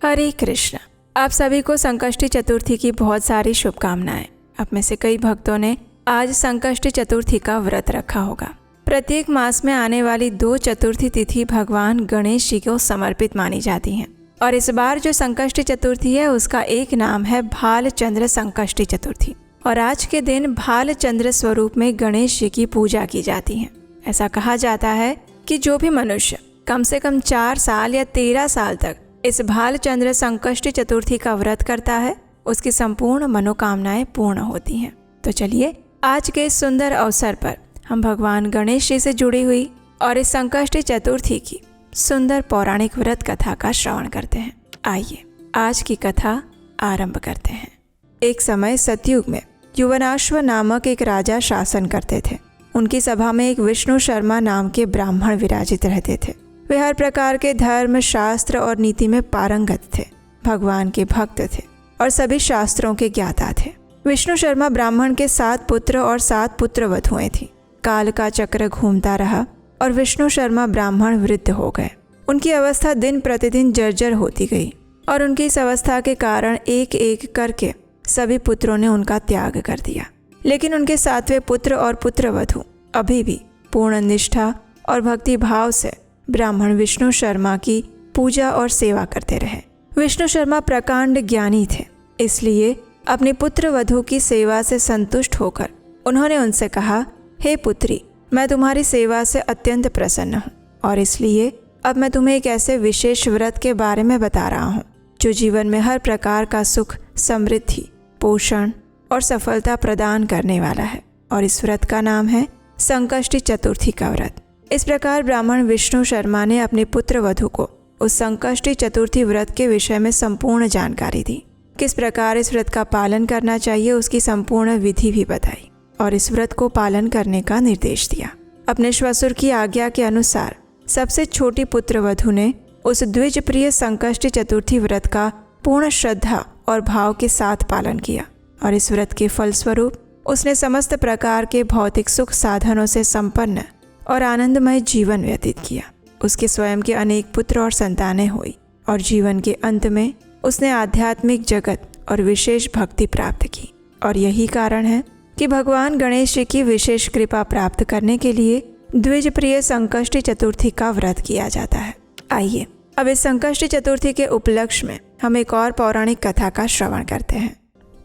हरे कृष्ण। आप सभी को संकष्टी चतुर्थी की बहुत सारी शुभकामनाएं। आप में से कई भक्तों ने आज संकष्टी चतुर्थी का व्रत रखा होगा। प्रत्येक मास में आने वाली 2 चतुर्थी तिथि भगवान गणेश जी को समर्पित मानी जाती हैं और इस बार जो संकष्टी चतुर्थी है उसका एक नाम है भालचंद्र संकष्टी चतुर्थी और आज के दिन भालचंद्र स्वरूप में गणेश जी की पूजा की जाती है। ऐसा कहा जाता है कि जो भी मनुष्य कम से कम 4 साल या 13 साल तक इस भालचंद्र संकष्टी चतुर्थी का व्रत करता है उसकी संपूर्ण मनोकामनाएं पूर्ण होती हैं। तो चलिए आज के इस सुंदर अवसर पर हम भगवान गणेश जी से जुड़ी हुई और इस संकष्टी चतुर्थी की सुंदर पौराणिक व्रत कथा का श्रवण करते हैं। आइए आज की कथा आरंभ करते हैं। एक समय सतयुग में युवनाश्व नामक एक राजा शासन करते थे। उनकी सभा में एक विष्णु शर्मा नाम के ब्राह्मण विराजित रहते थे। वे हर प्रकार के धर्म, शास्त्र और नीति में पारंगत थे, भगवान के भक्त थे और सभी शास्त्रों के ज्ञाता थे। विष्णु शर्मा ब्राह्मण के 7 पुत्र और 7 पुत्रवधुएं थीं। काल का चक्र घूमता रहा और विष्णु शर्मा ब्राह्मण वृद्ध हो गए। उनकी अवस्था दिन प्रतिदिन जर्जर होती गई और उनकी इस अवस्था के कारण एक एक करके सभी पुत्रों ने उनका त्याग कर दिया। लेकिन उनके 7वें पुत्र और पुत्रवधु अभी भी पूर्ण निष्ठा और भक्ति भाव से ब्राह्मण विष्णु शर्मा की पूजा और सेवा करते रहे। विष्णु शर्मा प्रकांड ज्ञानी थे, इसलिए अपनी पुत्र वधू की सेवा से संतुष्ट होकर उन्होंने उनसे कहा, हे पुत्री, मैं तुम्हारी सेवा से अत्यंत प्रसन्न हूँ और इसलिए अब मैं तुम्हें एक ऐसे विशेष व्रत के बारे में बता रहा हूँ जो जीवन में हर प्रकार का सुख, समृद्धि, पोषण और सफलता प्रदान करने वाला है और इस व्रत का नाम है संकष्टी चतुर्थी का व्रत। इस प्रकार ब्राह्मण विष्णु शर्मा ने अपने पुत्र वधू को उस संकष्टी चतुर्थी व्रत के विषय में संपूर्ण जानकारी दी। किस प्रकार इस व्रत का पालन करना चाहिए उसकी संपूर्ण विधि भी बताई और इस व्रत को पालन करने का निर्देश दिया। अपने श्वशुर की आज्ञा के अनुसार सबसे छोटी पुत्र वधू ने उस द्विज प्रिय संकष्टी चतुर्थी व्रत का पूर्ण श्रद्धा और भाव के साथ पालन किया और इस व्रत के फलस्वरूप उसने समस्त प्रकार के भौतिक सुख साधनों से संपन्न और आनंदमय जीवन व्यतीत किया। उसके स्वयं के अनेक पुत्र और संतानें हुई और जीवन के अंत में उसने आध्यात्मिक जगत और विशेष भक्ति प्राप्त की और यही कारण है कि भगवान गणेश जी की विशेष कृपा प्राप्त करने के लिए द्विज प्रिय संकष्टी चतुर्थी का व्रत किया जाता है। आइए अब इस संकष्टी चतुर्थी के उपलक्ष्य में हम एक और पौराणिक कथा का श्रवण करते हैं।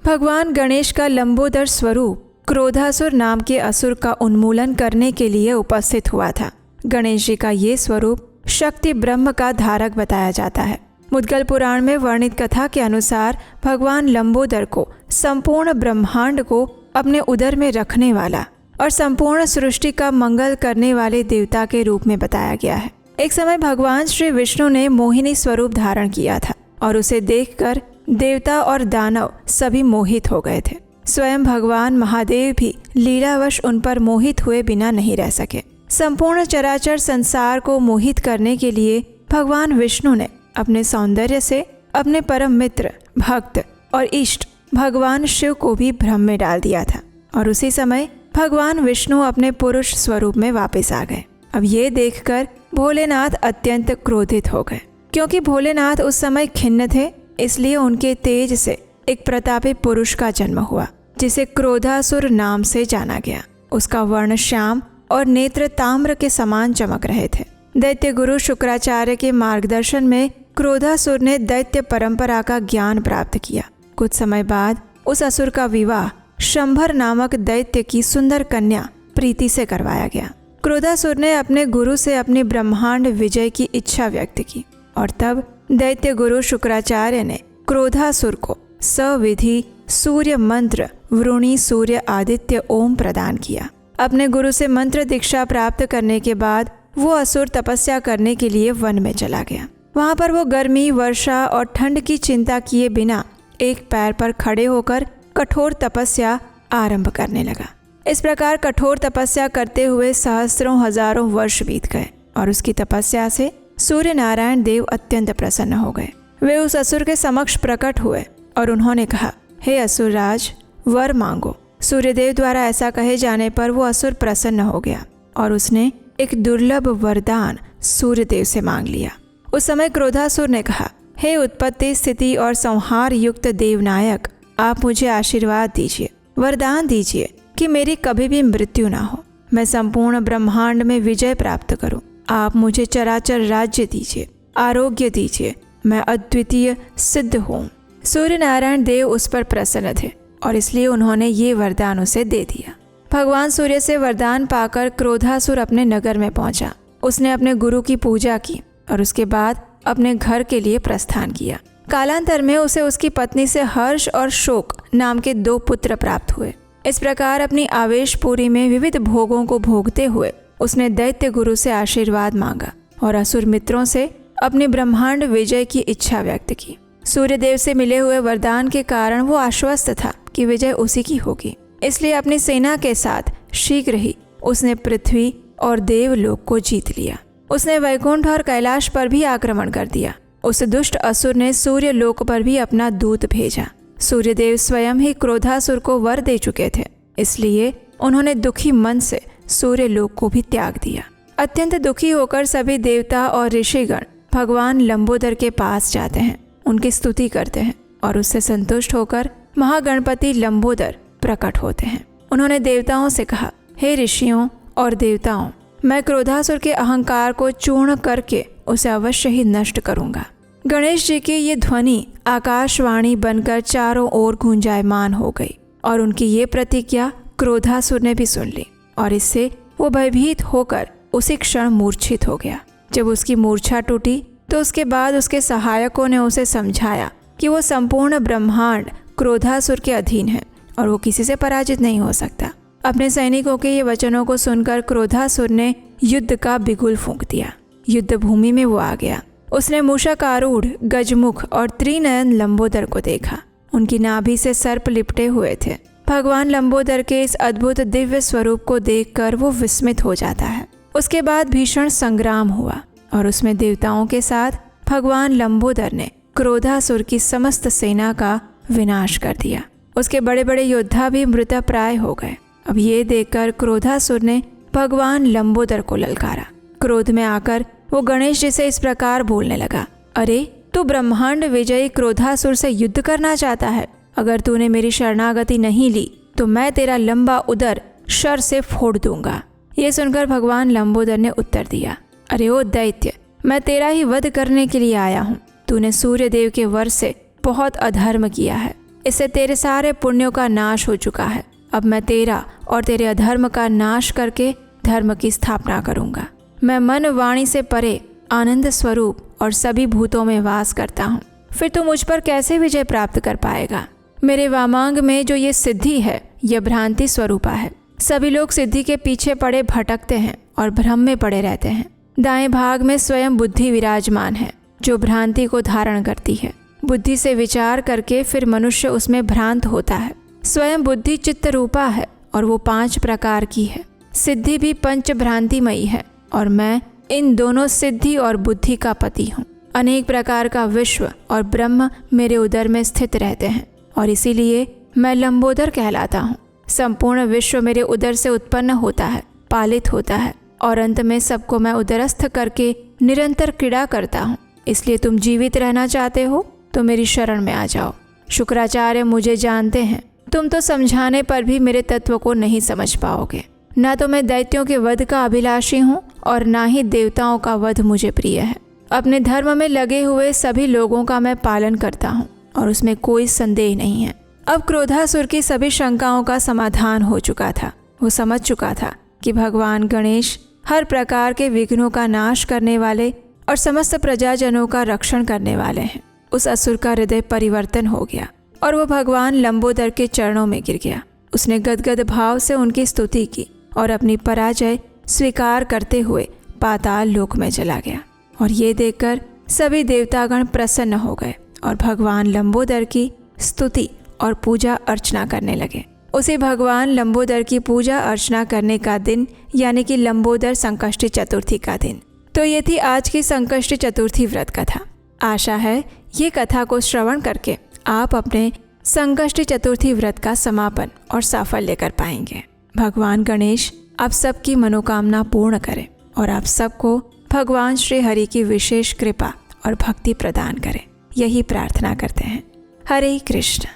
भगवान गणेश का लंबोदर स्वरूप क्रोधासुर नाम के असुर का उन्मूलन करने के लिए उपस्थित हुआ था। गणेश जी का ये स्वरूप शक्ति ब्रह्म का धारक बताया जाता है। मुद्गल पुराण में वर्णित कथा के अनुसार भगवान लंबोदर को संपूर्ण ब्रह्मांड को अपने उदर में रखने वाला और संपूर्ण सृष्टि का मंगल करने वाले देवता के रूप में बताया गया है। एक समय भगवान श्री विष्णु ने मोहिनी स्वरूप धारण किया था और उसे देखकर देवता और दानव सभी मोहित हो गए थे। स्वयं भगवान महादेव भी लीलावश उन पर मोहित हुए बिना नहीं रह सके। संपूर्ण चराचर संसार को मोहित करने के लिए भगवान विष्णु ने अपने सौंदर्य से अपने परम मित्र, भक्त और इष्ट भगवान शिव को भी भ्रम में डाल दिया था और उसी समय भगवान विष्णु अपने पुरुष स्वरूप में वापस आ गए। अब ये देखकर भोलेनाथ अत्यंत क्रोधित हो गए। क्योंकि भोलेनाथ उस समय खिन्न थे, इसलिए उनके तेज से एक प्रतापी पुरुष का जन्म हुआ जिसे क्रोधासुर नाम से जाना गया। उसका वर्ण श्याम और नेत्र ताम्र के समान चमक रहे थे। दैत्य गुरु शुक्राचार्य के मार्गदर्शन में क्रोधासुर ने दैत्य परंपरा का ज्ञान प्राप्त किया। कुछ समय बाद उस असुर का विवाह शंभर नामक दैत्य की सुंदर कन्या प्रीति से करवाया गया। क्रोधासुर ने अपने गुरु से अपनी ब्रह्मांड विजय की इच्छा व्यक्त की और तब दैत्य गुरु शुक्राचार्य ने क्रोधासुर को सविधि सूर्य मंत्र वरुणी सूर्य आदित्य ओम प्रदान किया। अपने गुरु से मंत्र दीक्षा प्राप्त करने के बाद वो असुर तपस्या करने के लिए वन में चला गया। वहाँ पर वो गर्मी, वर्षा और ठंड की चिंता किए बिना एक पैर पर खड़े होकर कठोर तपस्या आरंभ करने लगा। इस प्रकार कठोर तपस्या करते हुए सहस्त्रों हजारों वर्ष बीत गए और उसकी तपस्या से सूर्य नारायण देव अत्यंत प्रसन्न हो गए। वे उस असुर के समक्ष प्रकट हुए और उन्होंने कहा, हे असुरराज, वर मांगो। सूर्यदेव द्वारा ऐसा कहे जाने पर वो असुर प्रसन्न हो गया और उसने एक दुर्लभ वरदान सूर्यदेव से मांग लिया। उस समय क्रोधासुर ने कहा, हे उत्पत्ति, स्थिति और संहार युक्त देवनायक, आप मुझे आशीर्वाद दीजिए, वरदान दीजिए कि मेरी कभी भी मृत्यु ना हो, मैं संपूर्ण ब्रह्मांड में विजय प्राप्त करूं। आप मुझे चराचर राज्य दीजिए, आरोग्य दीजिए, मैं अद्वितीय सिद्ध हूँ। सूर्य नारायण देव उस पर प्रसन्न थे और इसलिए उन्होंने ये वरदान उसे दे दिया। भगवान सूर्य से वरदान पाकर क्रोधासुर अपने नगर में पहुंचा। उसने अपने गुरु की पूजा की और उसके बाद अपने घर के लिए प्रस्थान किया। कालांतर में उसे उसकी पत्नी से हर्ष और शोक नाम के 2 पुत्र प्राप्त हुए। इस प्रकार अपनी आवेशपुरी में विविध भोगों को भोगते हुए उसने दैत्य गुरु से आशीर्वाद मांगा और असुर मित्रों से अपनी ब्रह्मांड विजय की इच्छा व्यक्त की। सूर्यदेव से मिले हुए वरदान के कारण वो आश्वस्त था कि विजय उसी की होगी। इसलिए अपनी सेना के साथ शीघ्र ही उसने पृथ्वी और देवलोक को जीत लिया। उसने वैकुंठ और कैलाश पर भी आक्रमण कर दिया। उस दुष्ट असुर ने सूर्य लोक पर भी अपना दूत भेजा। सूर्यदेव स्वयं ही क्रोधासुर को वर दे चुके थे, इसलिए उन्होंने दुखी मन से सूर्य लोक को भी त्याग दिया। अत्यंत दुखी होकर सभी देवता और ऋषिगण भगवान लंबोदर के पास जाते हैं, उनकी स्तुति करते हैं और उससे संतुष्ट होकर महागणपति लंबोदर प्रकट होते हैं। उन्होंने देवताओं से कहा, हे ऋषियों और देवताओं, मैं क्रोधासुर के अहंकार को चूर्ण करके उसे अवश्य ही नष्ट करूंगा। गणेश जी की ये ध्वनि आकाशवाणी बनकर चारों ओर गूंजायमान हो गई और उनकी ये प्रतिज्ञा क्रोधासुर ने भी सुन ली और इससे वो भयभीत होकर उसी क्षण मूर्छित हो गया। जब उसकी मूर्छा टूटी तो उसके बाद उसके सहायकों ने उसे समझाया कि वो संपूर्ण ब्रह्मांड क्रोधासुर के अधीन है और वो किसी से पराजित नहीं हो सकता। अपने सैनिकों के ये वचनों को सुनकर क्रोधासुर ने युद्ध का बिगुल फूंक दिया। युद्ध भूमि में वो आ गया। उसने मूषकारूढ़, गजमुख और त्रिनयन लंबोदर को देखा। उनकी नाभि से सर्प लिपटे हुए थे। भगवान लंबोदर के इस अद्भुत दिव्य स्वरूप को देखकर वो विस्मित हो जाता है। उसके बाद भीषण संग्राम हुआ और उसमें देवताओं के साथ भगवान लंबोदर ने क्रोधासुर की समस्त सेना का विनाश कर दिया। उसके बड़े बड़े योद्धा भी मृतप्राय हो गए। अब ये देखकर क्रोधासुर ने भगवान लंबोदर को ललकारा। क्रोध में आकर वो गणेश जी से इस प्रकार बोलने लगा, अरे तू ब्रह्मांड विजयी क्रोधासुर से युद्ध करना चाहता है? अगर तूने मेरी शरणागति नहीं ली तो मैं तेरा लंबा उदर शर से फोड़ दूंगा। ये सुनकर भगवान लंबोदर ने उत्तर दिया, अरे ओ दैत्य, मैं तेरा ही वध करने के लिए आया हूँ। तूने सूर्यदेव के वर से बहुत अधर्म किया है, इससे तेरे सारे पुण्यों का नाश हो चुका है। अब मैं तेरा और तेरे अधर्म का नाश करके धर्म की स्थापना करूंगा। मैं मन वाणी से परे आनंद स्वरूप और सभी भूतों में वास करता हूँ। फिर तू मुझ पर कैसे विजय प्राप्त कर पाएगा? मेरे वामांग में जो ये सिद्धि है, यह भ्रांति स्वरूपा है। सभी लोग सिद्धि के पीछे पड़े भटकते हैं और भ्रम में पड़े रहते हैं। दाएं भाग में स्वयं बुद्धि विराजमान है, जो भ्रांति को धारण करती है। बुद्धि से विचार करके फिर मनुष्य उसमें भ्रांत होता है। स्वयं बुद्धि चित्त रूपा है और वो 5 प्रकार की है। सिद्धि भी पंच भ्रांतिमयी है और मैं इन दोनों सिद्धि और बुद्धि का पति हूँ। अनेक प्रकार का विश्व और ब्रह्म मेरे उदर में स्थित रहते हैं और इसीलिए मैं लंबोदर कहलाता हूँ। संपूर्ण विश्व मेरे उदर से उत्पन्न होता है, पालित होता है और अंत में सबको मैं उदरस्थ करके निरंतर क्रीड़ा करता हूँ। इसलिए तुम जीवित रहना चाहते हो तो मेरी शरण में आ जाओ। शुक्राचार्य मुझे जानते हैं, तुम तो समझाने पर भी मेरे तत्व को नहीं समझ पाओगे। ना तो मैं दैत्यों के वध का अभिलाषी हूँ और ना ही देवताओं का वध मुझे प्रिय है। अपने धर्म में लगे हुए सभी लोगों का मैं पालन करता हूँ और उसमें कोई संदेह नहीं है। अब क्रोधासुर की सभी शंकाओं का समाधान हो चुका था। वो समझ चुका था कि भगवान गणेश हर प्रकार के विघ्नों का नाश करने वाले और समस्त प्रजाजनों का रक्षण करने वाले हैं। उस असुर का हृदय परिवर्तन हो गया और वो भगवान लंबोदर के चरणों में गिर गया। उसने गदगद भाव से उनकी स्तुति की और अपनी पराजय स्वीकार करते हुए पाताल लोक में चला गया। और ये देखकर सभी देवतागण प्रसन्न हो गए और भगवान लंबोदर की स्तुति और पूजा अर्चना करने लगे। उसे भगवान लंबोदर की पूजा अर्चना करने का दिन यानी कि लंबोदर संकष्टी चतुर्थी का दिन। तो ये थी आज की संकष्टी चतुर्थी व्रत कथा। आशा है ये कथा को श्रवण करके आप अपने संकष्टी चतुर्थी व्रत का समापन और साफल्य कर पाएंगे। भगवान गणेश आप सबकी मनोकामना पूर्ण करें और आप सबको भगवान श्री हरि की विशेष कृपा और भक्ति प्रदान करें। यही प्रार्थना करते हैं। हरे कृष्ण।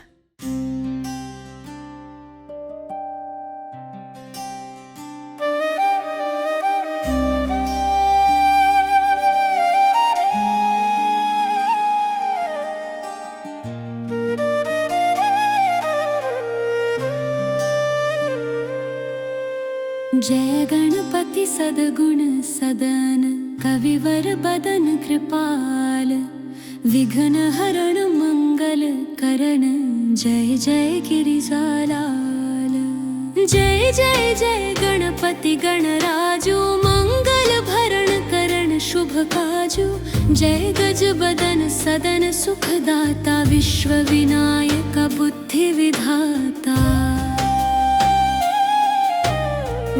जय गणपति सद्गुण सदन, कविवर बदन कृपाल, विघ्न हरण मंगल करण, जय जय गिरिजालाल। जय जय जय गणपति गणराजू, मंगल भरण करण शुभ काजू। जय गज बदन सदन सुखदाता, विश्व विनायक बुद्धि विधाता।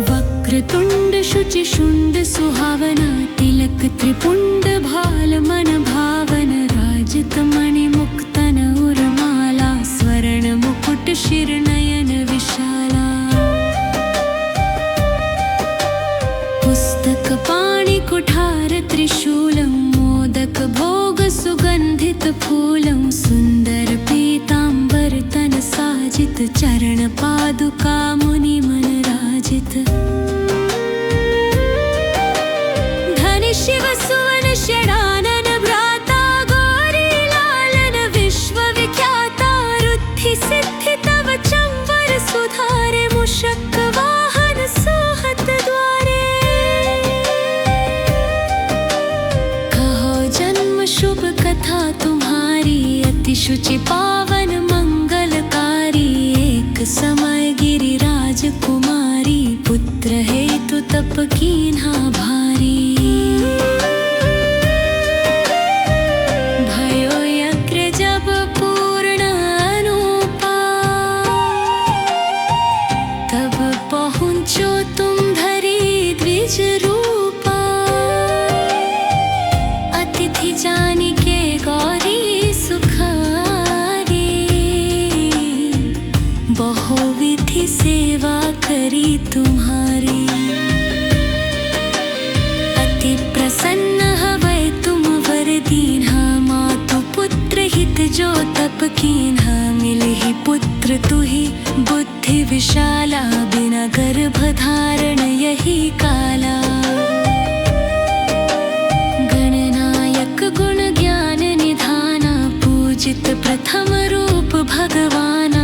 वक्रतुंड शुचि शुंड सुहावना, तिलक त्रिपुंड भाल मन भावन। राजित मणि मुक्तन उर्माला, स्वर्ण मुकुट शिर नयन विशाला। पुस्तक पाणि कुठार त्रिशूलं, मोदक भोग सुगंधित फूलं। सुंदर पीतांबर तन साजित, चरण पादुका मुनि मन राजित। धनि शिव सुवन षडानन भ्राता, गौरी लालन विश्व विख्याता। रुद्धि सिद्धि तव चंवर सुधारे, मुषक वाहन सोहत द्वारे। कहो जन्म शुभ कथा तुम्हारी, अति शुचि पावन मंगलकारी। एक समय गिरिराज कुमारी, पुत्र हेतु तप कीन्हा भारी। भयो यज्ञ जब पूर्ण अनुपा, तब पहुँचो तुम धरी द्विज रूपा। अतिथि जानी के गौरी सुखारी, बहुविधि सेवा करी तुम्हारी। अति प्रसन्न हवै तुम वर दीन्हा, मातु पुत्र हित जो तप कीन्हा। मिलहि पुत्र तुहि बुद्धि विशाला, बिना गर्भ धारण यही काला। गणनायक गुण ज्ञान निधाना, पूजित प्रथम रूप भगवाना।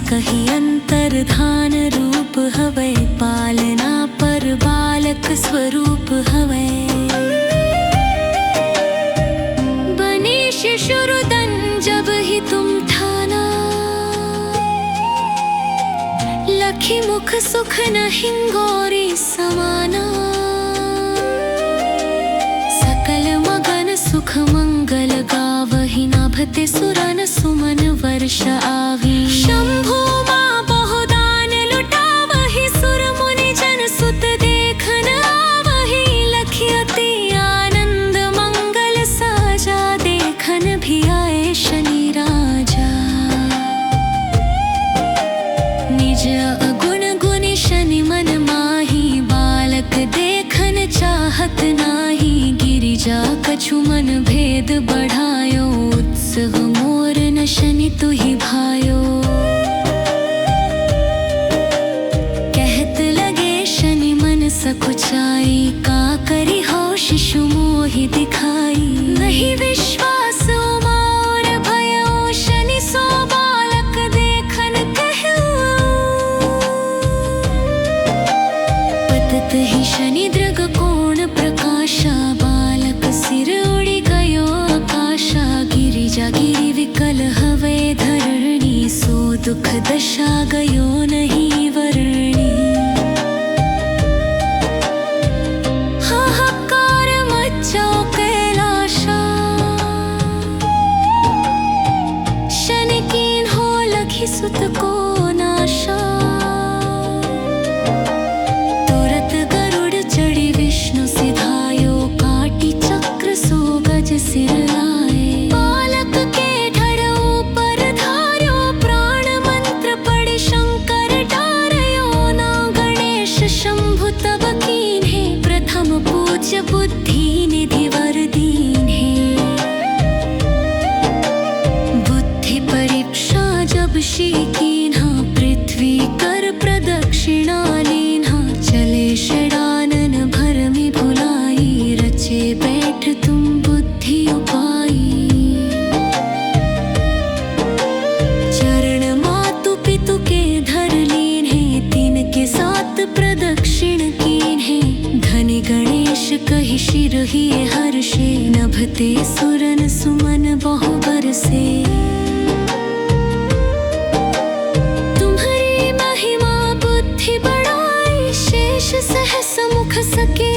कही अंतर्धान रूप हवै, पालना पर बालक स्वरूप हवै। बने शिशुरुदन जब ही तुम ठाना, लखी मुख सुख न हिंगोरी समाना। सकल मगन सुख मंगल गावहि, नाभते सुरन सुमन वर्ष आवी। शंभु मां बहुदान लुटावहि, सुर मुनि जन सुत देखन आवहि। लखि अति आनंद मंगल साजा, देखन भी आए शनि राजा। निज अगुण गुनि शनि मन माही, बालक देखन चाहत नाही। गिरिजा कछु मन भेद बढ़ायो, उत्सव मोर न शनि तुहि भायो। कहत लगे शनि मन सकुचाई, का करी हो शिशु मोहि दिखाई। नहीं विश्वास मोर भयो, शनि सो बालक देखन कहू। पतत ही शनि दृग कोण प्रकाशा, बालक सिर उड़ी गयो आकाशा। गिरिजा गिरि विकल हवै धरणी, सो दुख दशा गयो नहीं वर्णी। हाहाकार मच्चो कैलाशा, शनि कीन हो लखि सुत को नाशा। तुरत गरुड़ चढ़ी विष्णु सिधायो, काटी चक्र सो गज सिर लाए। बालक के धड़ ऊपर धार्यो, प्राण मंत्र पढ़ि शंकर डारयो ना। गणेश शंभु तब कीन्हे, प्रथम पूज्य बुद्धि निधि वर दीन्हे। ऋषि कीन्हा पृथ्वी कर प्रदक्षिणा लीन्हा चले षडानन भरमि भुलाई रचे बैठ तुम बुद्धि उपाई चरण मातु पितु के धर लीन्हे तिनके सात प्रदक्षिण कीन्हे धनि गणेश कहि शिरहि हर्षे नभते सुरन सुमन बहु बरसे तुम्हारी महिमा बुद्धि बढ़ाई शेष सहस मुख सके